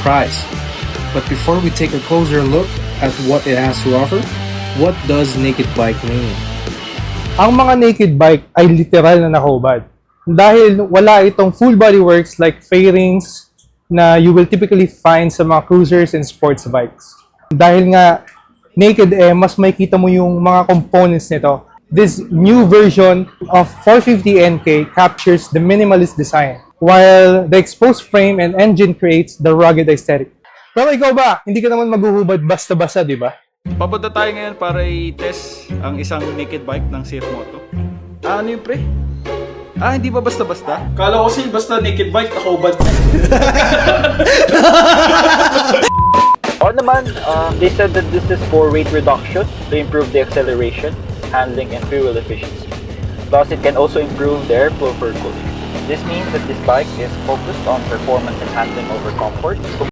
price. But before we take a closer look at what it has to offer, what does Naked Bike mean? Ang mga naked bike ay literal na nakahubad. Dahil wala itong full body works like fairings na you will typically find sa mga cruisers and sports bikes. Dahil nga naked mas makikita mo yung mga components nito. This new version of 450 NK captures the minimalist design, while the exposed frame and engine creates the rugged aesthetic. Pero ikaw ba, hindi ka naman maghuhubad basta-basta, di ba? Papunta tayo ngayon para i-test ang isang naked bike ng CF Moto. Ano yun, pre? Hindi ba basta-basta? Kala ko kasi basta naked bike, nakahubad na. Naman, they said that this is for weight reduction to improve the acceleration, handling, and fuel efficiency. Plus, it can also improve the airflow for cooling. This means that this bike is focused on performance and handling over comfort,